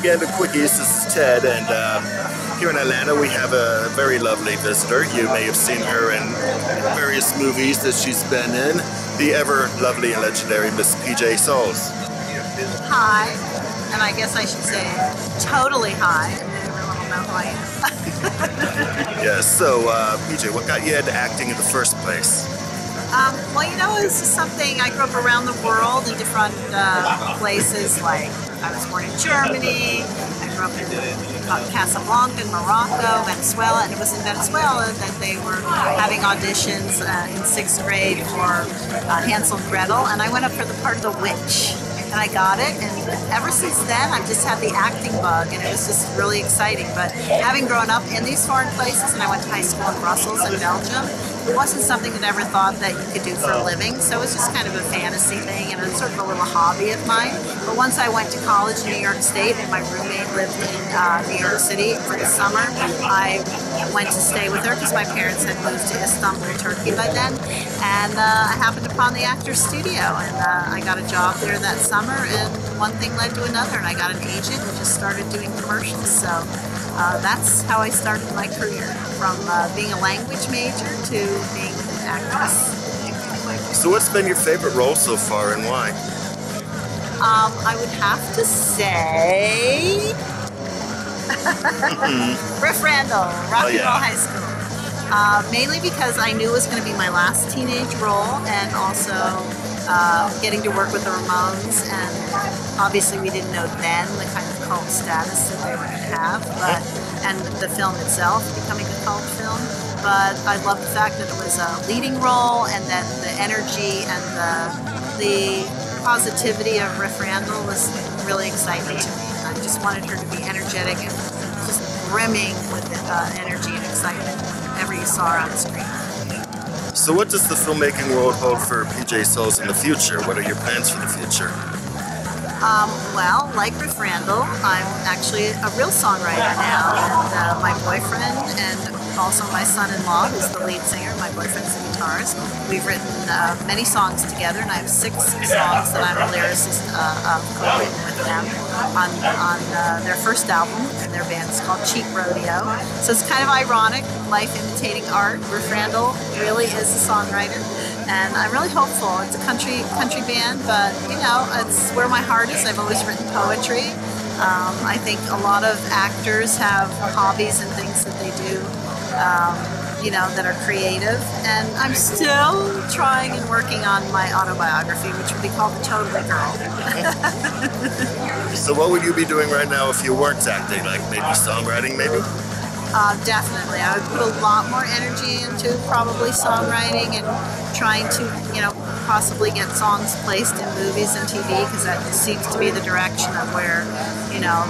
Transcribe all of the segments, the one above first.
again to Quickies. This is Ted, and here in Atlanta we have a very lovely visitor. You may have seen her in various movies that she's been in. The ever lovely and legendary Miss PJ Souls. Hi, and I guess I should say totally hi. Everyone will know who I am. Yes, so PJ, what got you into acting in the first place? Well, you know, it's just something, I grew up around the world in different places, like I was born in Germany, I grew up in Casablanca, Morocco, Venezuela, and it was in Venezuela that they were having auditions in 6th grade for Hansel and Gretel, and I went up for the part of the witch. And I got it, and ever since then I've just had the acting bug, and it was just really exciting. But having grown up in these foreign places, and I went to high school in Brussels and Belgium, it wasn't something that I ever thought that you could do for a living, so it was just kind of a fantasy thing and a sort of a little hobby of mine. But once I went to college in New York State and my roommate lived in New York City for the summer, I went to stay with her because my parents had moved to Istanbul, Turkey by then, and I happened upon the Actors Studio, and I got a job there that summer, and one thing led to another, and I got an agent and just started doing commercials. So that's how I started my career, from being a language major to being an actress. So what's been your favorite role so far, and why? I would have to say Riff Randall, Rock and Roll High School. Mainly because I knew it was going to be my last teenage role, and also getting to work with the Ramones, and obviously we didn't know then the kind of cult status that they were going to have, but and the film itself becoming a cult film. But I love the fact that it was a leading role, and that the energy and the positivity of Riff Randall was really exciting to me. I just wanted her to be energetic and just brimming with energy and excitement whenever you saw her on the screen. So what does the filmmaking world hold for PJ Souls in the future? What are your plans for the future? Well, like Riff Randall, I'm actually a real songwriter now, and my boyfriend and also my son-in-law, who's the lead singer, my boyfriend's the guitarist, we've written many songs together, and I have 6 songs that I'm a lyricist of co-written with them on their first album, and their band is called Cheap Rodeo. So it's kind of ironic, life imitating art. Riff Randall really is a songwriter, and I'm really hopeful. It's a country band, but you know, it's where my heart is. I've always written poetry. I think a lot of actors have hobbies and things that they do, you know, that are creative, and I'm still trying and working on my autobiography, which would be called The Totally Girl. So what would you be doing right now if you weren't acting? Like maybe songwriting, maybe? Definitely. I would put a lot more energy into probably songwriting and trying to, you know, possibly get songs placed in movies and TV, because that seems to be the direction of where, you know,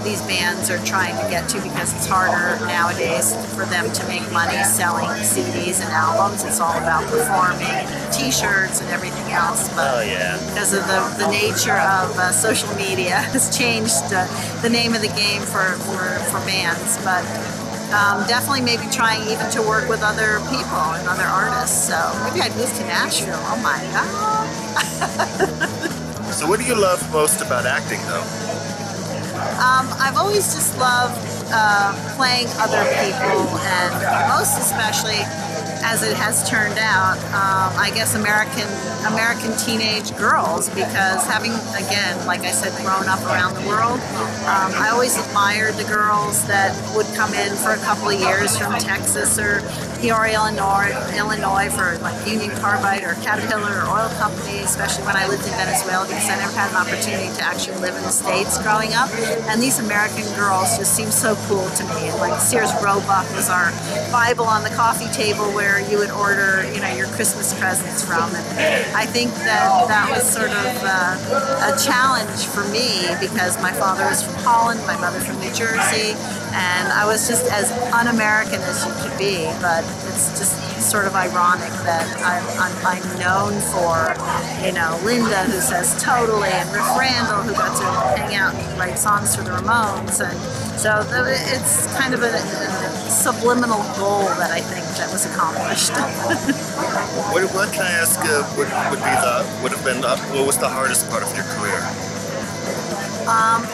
these bands are trying to get to, because it's harder nowadays for them to make money selling CDs and albums. It's all about performing, t-shirts and everything else. But because of the nature of social media has changed the name of the game for bands. But definitely maybe trying even to work with other people and other artists. So maybe I'd move to Nashville. Oh my God. So what do you love most about acting, though? I've always just loved playing other people, and most especially, as it has turned out, I guess American teenage girls, because having, again, like I said, grown up around the world, I always admired the girls that would come in for a couple of years from Texas or Peoria, Illinois for like Union Carbide or Caterpillar or oil company, especially when I lived in Venezuela, because I never had an opportunity to actually live in the States growing up. And these American girls just seem so cool to me. And like Sears Roebuck was our Bible on the coffee table where you would order, you know, your Christmas presents from. And I think that was sort of a challenge for me, because my father was from Holland, my mother from New Jersey, and I was just as un-American as you could be. But it's just sort of ironic that I'm known for, you know, Linda, who says totally, and Riff Randall, who got to hang out and write songs for the Ramones. And so it's kind of a subliminal goal that I think that was accomplished. What can I ask? What was the hardest part of your career?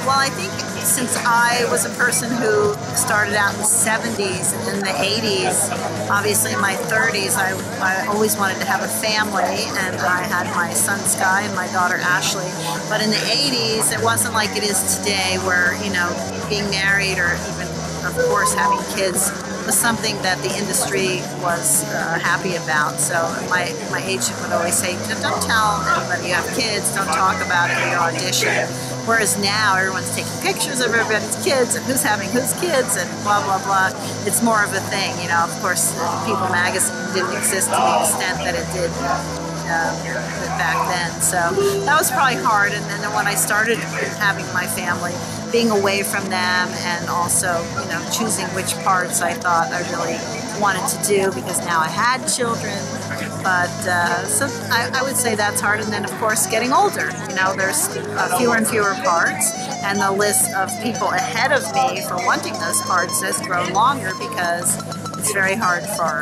Well, I think since I was a person who started out in the 70s and in the 80s, obviously in my 30s, I always wanted to have a family, and I had my son Sky and my daughter Ashley. But in the 80s, it wasn't like it is today where, you know, being married or even, of course, having kids was something that the industry was happy about. So my agent would always say, don't tell anybody you have kids, don't talk about it at your audition. Whereas now everyone's taking pictures of everybody's kids and who's having whose kids and blah, blah, blah. It's more of a thing, you know. Of course, People magazine didn't exist to the extent that it did back then. So that was probably hard. And then when I started having my family, being away from them and also, you know, choosing which parts I thought I really wanted to do, because now I had children. But so I would say that's hard. And then, of course, getting older. You know, there's fewer and fewer parts, and the list of people ahead of me for wanting those parts has grown longer because it's very hard for,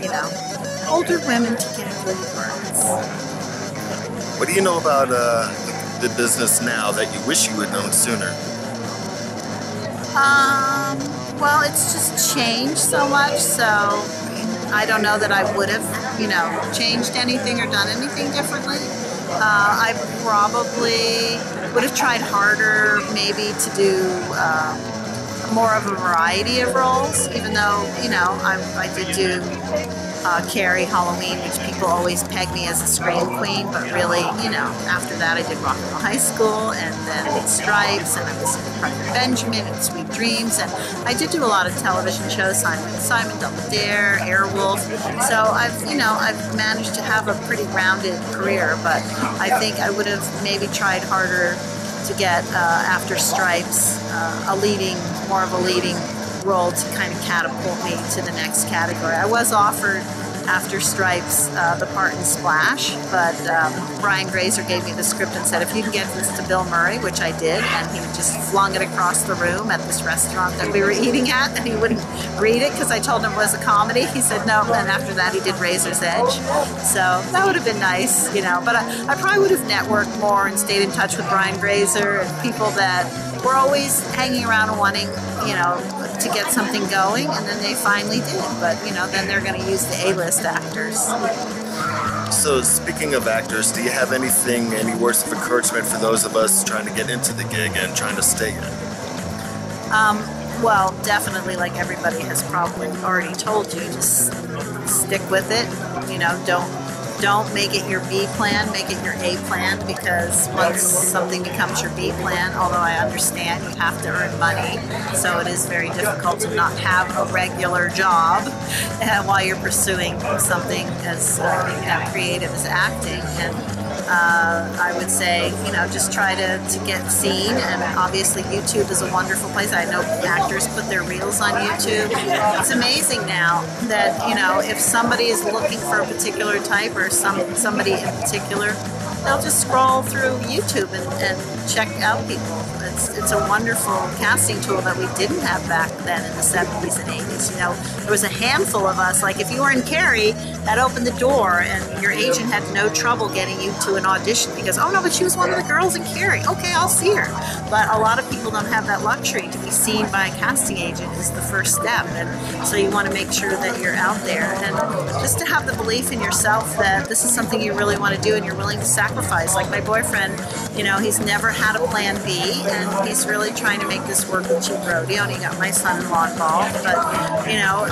you know, older women to get good parts. What do you know about the business now that you wish you had known sooner? Well, it's just changed so much, so I don't know that I would have, you know, changed anything or done anything differently. I probably would have tried harder maybe to do more of a variety of roles, even though, you know, I did do Carrie Halloween, which people always peg me as a scream queen, but really, you know, after that I did Rock and Roll High School, and then Stripes, and I was in Private Benjamin and Sweet Dreams, and I did do a lot of television shows, Simon Double Dare, Airwolf. So I've managed to have a pretty rounded career, but I think I would have maybe tried harder to get after Stripes more of a leading role to kind of catapult me to the next category. I was offered after Stripes the part in Splash, but Brian Grazer gave me the script and said, if you can get this to Bill Murray, which I did, and he just flung it across the room at this restaurant that we were eating at, and he wouldn't read it because I told him it was a comedy. He said no, and after that he did Razor's Edge. So that would have been nice, you know, but I probably would have networked more and stayed in touch with Brian Grazer and people that were always hanging around and wanting, you know, to get something going, and then they finally did. But, you know, then they're going to use the A-list actors. So, speaking of actors, do you have any words of encouragement for those of us trying to get into the gig and trying to stay in? Well, definitely, like everybody has probably already told you, just stick with it. You know, don't make it your B plan, make it your A plan, because once something becomes your B plan, although I understand you have to earn money, so it is very difficult to not have a regular job while you're pursuing something as creative as acting. And I would say, you know, just try to get seen, and obviously YouTube is a wonderful place. I know actors put their reels on YouTube. It's amazing now that, you know, if somebody is looking for a particular type or somebody in particular, they'll just scroll through YouTube and check out people. It's a wonderful casting tool that we didn't have back then in the 70s and 80s. You know, there was a handful of us. Like if you were in Carrie, that opened the door, and your agent had no trouble getting you to an audition because, oh no, but she was one of the girls in Carrie. Okay, I'll see her. But a lot of people don't have that luxury. To be seen by a casting agent is the first step, and so you want to make sure that you're out there, and just to have the belief in yourself that this is something you really want to do and you're willing to sacrifice. Like my boyfriend, you know, he's never had a plan B, and he's really trying to make this work with cheap rodeo, and he got my son-in-law involved. But, you know,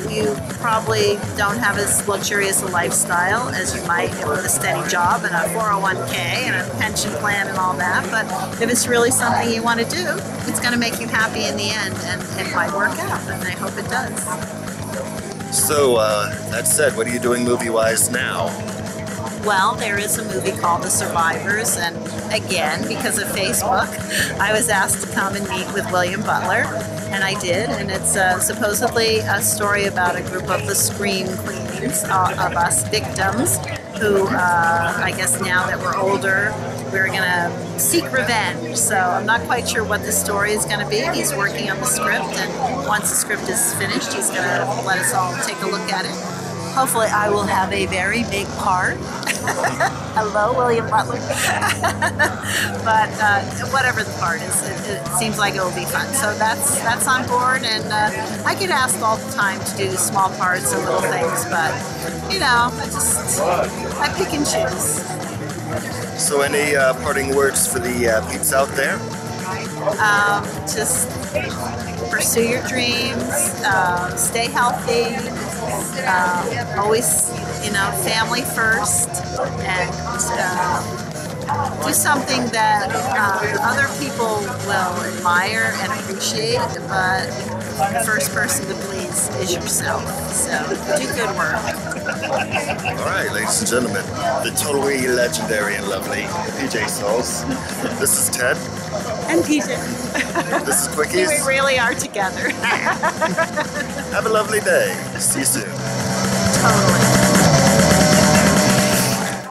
you probably don't have as luxurious a lifestyle as you might with a steady job and a 401k and a pension plan and all that. But if it's really something you want to do, it's going to make you happy in the end, and it might work out, and I hope it does. So, that said, what are you doing movie-wise now? Well, there is a movie called The Survivors, and again, because of Facebook, I was asked to come and meet with William Butler, and I did, and it's supposedly a story about a group of the Scream Queens, of us victims, who I guess now that we're older, we're going to seek revenge. So I'm not quite sure what the story is going to be. He's working on the script, and once the script is finished, he's going to let us all take a look at it. Hopefully I will have a very big part. Hello, William Butler. But whatever the part is, it seems like it will be fun. So that's on board, and I get asked all the time to do small parts and little things, but you know, I pick and choose. So any parting words for the peeps out there? Just pursue your dreams, stay healthy, always, you know, family first, and do something that other people will admire and appreciate, but the first person to please is yourself. So do good work. All right, ladies and gentlemen, the totally legendary and lovely PJ Souls. This is Ted. And PJ. This is Quickies. We really are together. Have a lovely day. See you soon. Totally.